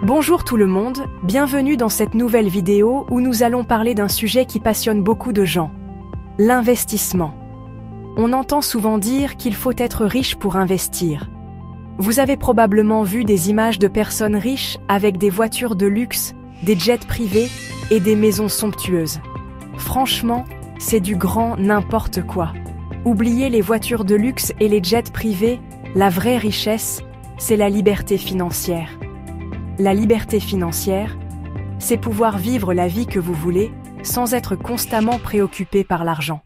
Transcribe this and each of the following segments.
Bonjour tout le monde, bienvenue dans cette nouvelle vidéo où nous allons parler d'un sujet qui passionne beaucoup de gens. L'investissement. On entend souvent dire qu'il faut être riche pour investir. Vous avez probablement vu des images de personnes riches avec des voitures de luxe, des jets privés et des maisons somptueuses. Franchement, c'est du grand n'importe quoi. Oubliez les voitures de luxe et les jets privés, la vraie richesse, c'est la liberté financière. La liberté financière, c'est pouvoir vivre la vie que vous voulez sans être constamment préoccupé par l'argent.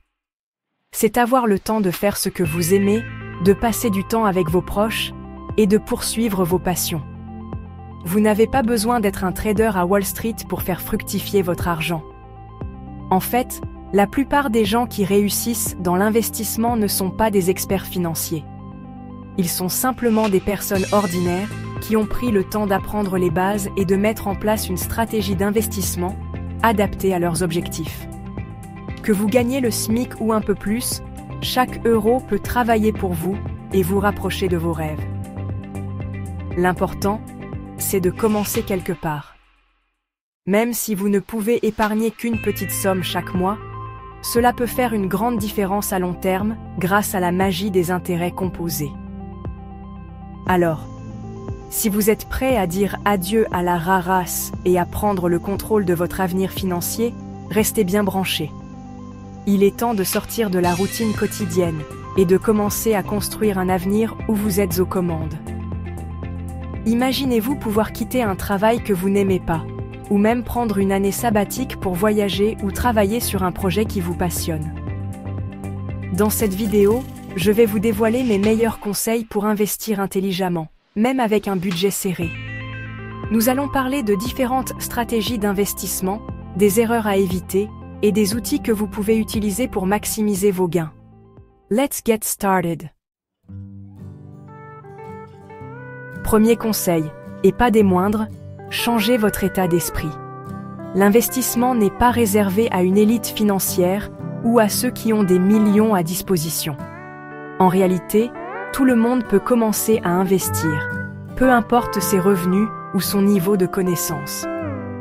C'est avoir le temps de faire ce que vous aimez, de passer du temps avec vos proches et de poursuivre vos passions. Vous n'avez pas besoin d'être un trader à Wall Street pour faire fructifier votre argent. En fait, la plupart des gens qui réussissent dans l'investissement ne sont pas des experts financiers. Ils sont simplement des personnes ordinaires qui ont pris le temps d'apprendre les bases et de mettre en place une stratégie d'investissement adaptée à leurs objectifs. Que vous gagnez le SMIC ou un peu plus, chaque euro peut travailler pour vous et vous rapprocher de vos rêves. L'important, c'est de commencer quelque part. Même si vous ne pouvez épargner qu'une petite somme chaque mois, cela peut faire une grande différence à long terme grâce à la magie des intérêts composés. Alors, si vous êtes prêt à dire adieu à la rarasse et à prendre le contrôle de votre avenir financier, restez bien branchés. Il est temps de sortir de la routine quotidienne et de commencer à construire un avenir où vous êtes aux commandes. Imaginez-vous pouvoir quitter un travail que vous n'aimez pas, ou même prendre une année sabbatique pour voyager ou travailler sur un projet qui vous passionne. Dans cette vidéo, je vais vous dévoiler mes meilleurs conseils pour investir intelligemment, même avec un budget serré. Nous allons parler de différentes stratégies d'investissement, des erreurs à éviter et des outils que vous pouvez utiliser pour maximiser vos gains. Let's get started. Premier conseil, et pas des moindres, changez votre état d'esprit. L'investissement n'est pas réservé à une élite financière ou à ceux qui ont des millions à disposition. En réalité, tout le monde peut commencer à investir, peu importe ses revenus ou son niveau de connaissance.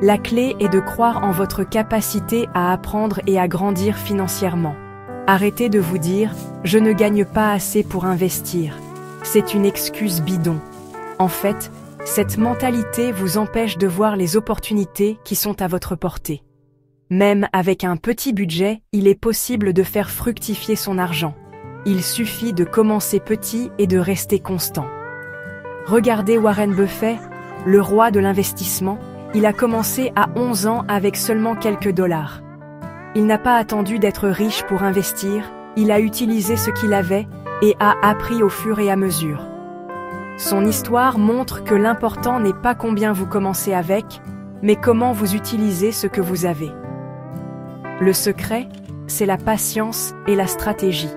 La clé est de croire en votre capacité à apprendre et à grandir financièrement. Arrêtez de vous dire « je ne gagne pas assez pour investir ». C'est une excuse bidon. En fait, cette mentalité vous empêche de voir les opportunités qui sont à votre portée. Même avec un petit budget, il est possible de faire fructifier son argent. Il suffit de commencer petit et de rester constant. Regardez Warren Buffett, le roi de l'investissement, il a commencé à 11 ans avec seulement quelques dollars. Il n'a pas attendu d'être riche pour investir, il a utilisé ce qu'il avait et a appris au fur et à mesure. Son histoire montre que l'important n'est pas combien vous commencez avec, mais comment vous utilisez ce que vous avez. Le secret, c'est la patience et la stratégie.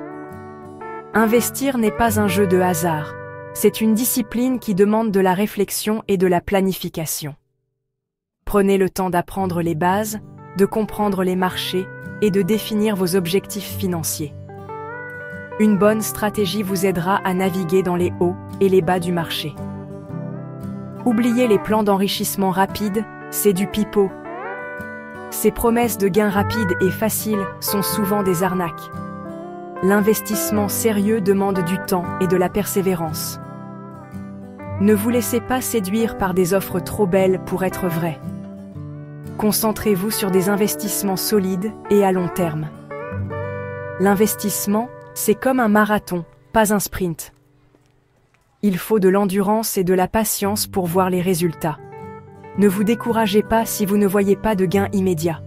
Investir n'est pas un jeu de hasard, c'est une discipline qui demande de la réflexion et de la planification. Prenez le temps d'apprendre les bases, de comprendre les marchés et de définir vos objectifs financiers. Une bonne stratégie vous aidera à naviguer dans les hauts et les bas du marché. Oubliez les plans d'enrichissement rapide, c'est du pipeau. Ces promesses de gains rapides et faciles sont souvent des arnaques. L'investissement sérieux demande du temps et de la persévérance. Ne vous laissez pas séduire par des offres trop belles pour être vraies. Concentrez-vous sur des investissements solides et à long terme. L'investissement, c'est comme un marathon, pas un sprint. Il faut de l'endurance et de la patience pour voir les résultats. Ne vous découragez pas si vous ne voyez pas de gains immédiats.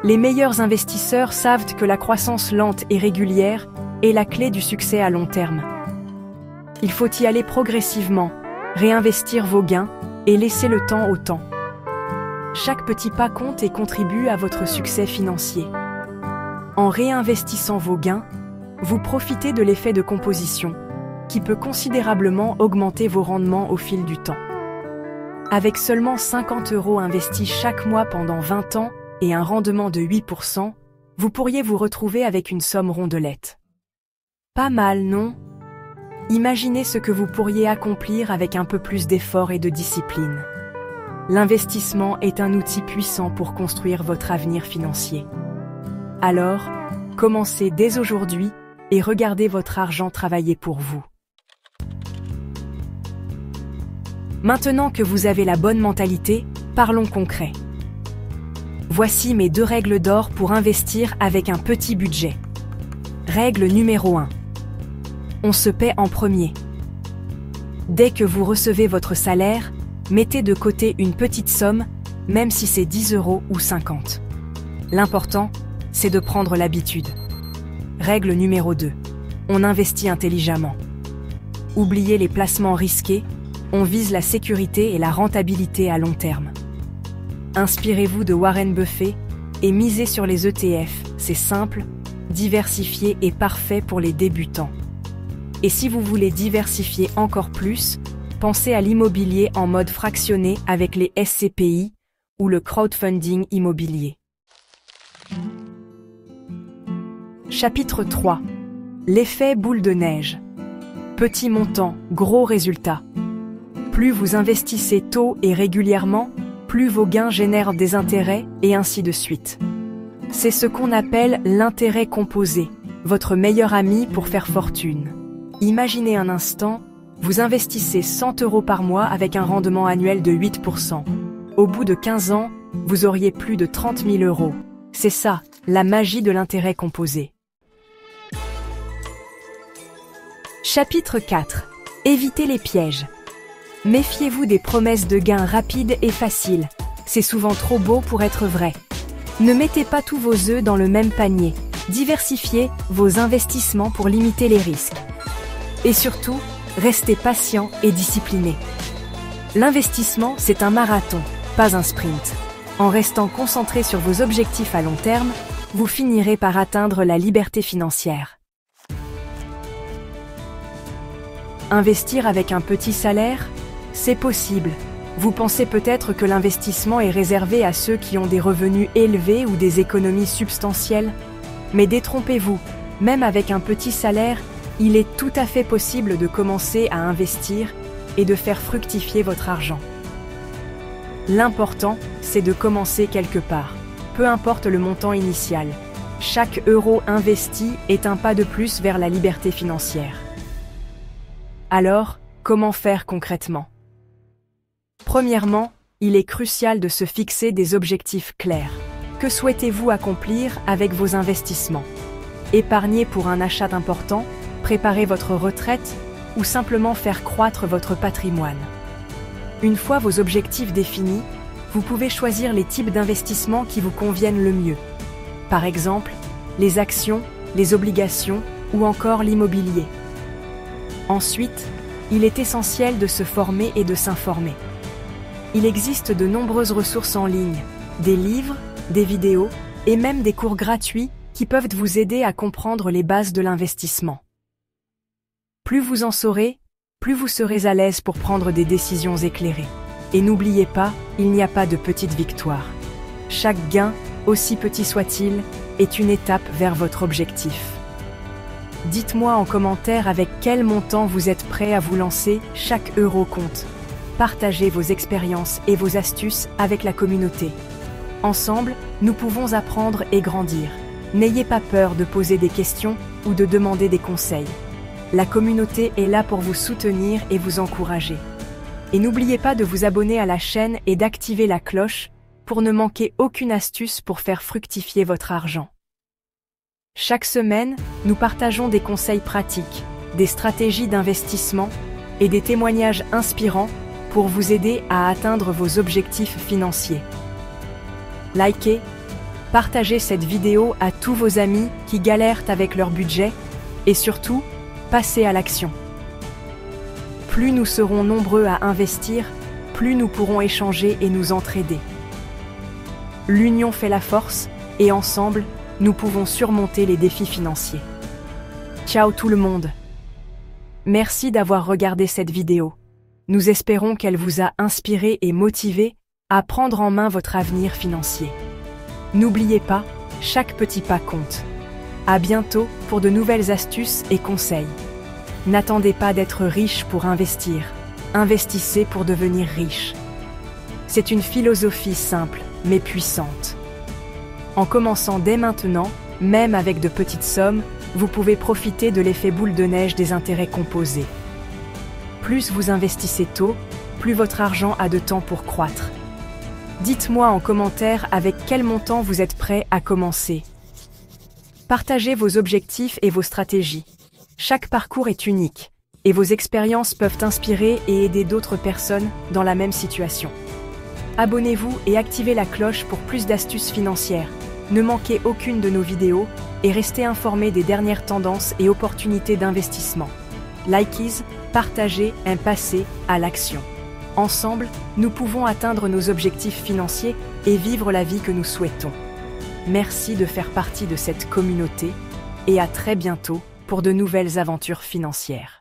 Les meilleurs investisseurs savent que la croissance lente et régulière est la clé du succès à long terme. Il faut y aller progressivement, réinvestir vos gains et laisser le temps au temps. Chaque petit pas compte et contribue à votre succès financier. En réinvestissant vos gains, vous profitez de l'effet de composition, qui peut considérablement augmenter vos rendements au fil du temps. Avec seulement 50 € investis chaque mois pendant 20 ans et un rendement de 8%, vous pourriez vous retrouver avec une somme rondelette. Pas mal, non ? Imaginez ce que vous pourriez accomplir avec un peu plus d'effort et de discipline. L'investissement est un outil puissant pour construire votre avenir financier. Alors, commencez dès aujourd'hui et regardez votre argent travailler pour vous. Maintenant que vous avez la bonne mentalité, parlons concret. Voici mes 2 règles d'or pour investir avec un petit budget. Règle numéro 1. On se paie en premier. Dès que vous recevez votre salaire, mettez de côté une petite somme, même si c'est 10 € ou 50. L'important, c'est de prendre l'habitude. Règle numéro 2. On investit intelligemment. Oubliez les placements risqués, on vise la sécurité et la rentabilité à long terme. Inspirez-vous de Warren Buffett et misez sur les ETF, c'est simple, diversifié et parfait pour les débutants. Et si vous voulez diversifier encore plus, pensez à l'immobilier en mode fractionné avec les SCPI ou le crowdfunding immobilier. Chapitre 3. L'effet boule de neige. Petit montant, gros résultat. Plus vous investissez tôt et régulièrement, plus vos gains génèrent des intérêts et ainsi de suite. C'est ce qu'on appelle l'intérêt composé, votre meilleur ami pour faire fortune. Imaginez un instant, vous investissez 100 € par mois avec un rendement annuel de 8%. Au bout de 15 ans, vous auriez plus de 30 000 €. C'est ça, la magie de l'intérêt composé. Chapitre 4. Évitez les pièges. Méfiez-vous des promesses de gains rapides et faciles. C'est souvent trop beau pour être vrai. Ne mettez pas tous vos œufs dans le même panier. Diversifiez vos investissements pour limiter les risques. Et surtout, restez patient et discipliné. L'investissement, c'est un marathon, pas un sprint. En restant concentré sur vos objectifs à long terme, vous finirez par atteindre la liberté financière. Investir avec un petit salaire ? C'est possible. Vous pensez peut-être que l'investissement est réservé à ceux qui ont des revenus élevés ou des économies substantielles. Mais détrompez-vous, même avec un petit salaire, il est tout à fait possible de commencer à investir et de faire fructifier votre argent. L'important, c'est de commencer quelque part, peu importe le montant initial. Chaque euro investi est un pas de plus vers la liberté financière. Alors, comment faire concrètement ? Premièrement, il est crucial de se fixer des objectifs clairs. Que souhaitez-vous accomplir avec vos investissements ? Épargner pour un achat important, préparer votre retraite ou simplement faire croître votre patrimoine. Une fois vos objectifs définis, vous pouvez choisir les types d'investissements qui vous conviennent le mieux. Par exemple, les actions, les obligations ou encore l'immobilier. Ensuite, il est essentiel de se former et de s'informer. Il existe de nombreuses ressources en ligne, des livres, des vidéos et même des cours gratuits qui peuvent vous aider à comprendre les bases de l'investissement. Plus vous en saurez, plus vous serez à l'aise pour prendre des décisions éclairées. Et n'oubliez pas, il n'y a pas de petite victoire. Chaque gain, aussi petit soit-il, est une étape vers votre objectif. Dites-moi en commentaire avec quel montant vous êtes prêt à vous lancer, chaque euro compte. Partagez vos expériences et vos astuces avec la communauté. Ensemble, nous pouvons apprendre et grandir. N'ayez pas peur de poser des questions ou de demander des conseils. La communauté est là pour vous soutenir et vous encourager. Et n'oubliez pas de vous abonner à la chaîne et d'activer la cloche pour ne manquer aucune astuce pour faire fructifier votre argent. Chaque semaine, nous partageons des conseils pratiques, des stratégies d'investissement et des témoignages inspirants pour vous aider à atteindre vos objectifs financiers. Likez, partagez cette vidéo à tous vos amis qui galèrent avec leur budget et surtout, passez à l'action. Plus nous serons nombreux à investir, plus nous pourrons échanger et nous entraider. L'union fait la force et ensemble, nous pouvons surmonter les défis financiers. Ciao tout le monde! Merci d'avoir regardé cette vidéo. Nous espérons qu'elle vous a inspiré et motivé à prendre en main votre avenir financier. N'oubliez pas, chaque petit pas compte. À bientôt pour de nouvelles astuces et conseils. N'attendez pas d'être riche pour investir. Investissez pour devenir riche. C'est une philosophie simple, mais puissante. En commençant dès maintenant, même avec de petites sommes, vous pouvez profiter de l'effet boule de neige des intérêts composés. Plus vous investissez tôt, plus votre argent a de temps pour croître. Dites-moi en commentaire avec quel montant vous êtes prêt à commencer. Partagez vos objectifs et vos stratégies. Chaque parcours est unique, et vos expériences peuvent inspirer et aider d'autres personnes dans la même situation. Abonnez-vous et activez la cloche pour plus d'astuces financières. Ne manquez aucune de nos vidéos et restez informés des dernières tendances et opportunités d'investissement. Likez, partagez, passez à l'action. Ensemble, nous pouvons atteindre nos objectifs financiers et vivre la vie que nous souhaitons. Merci de faire partie de cette communauté et à très bientôt pour de nouvelles aventures financières.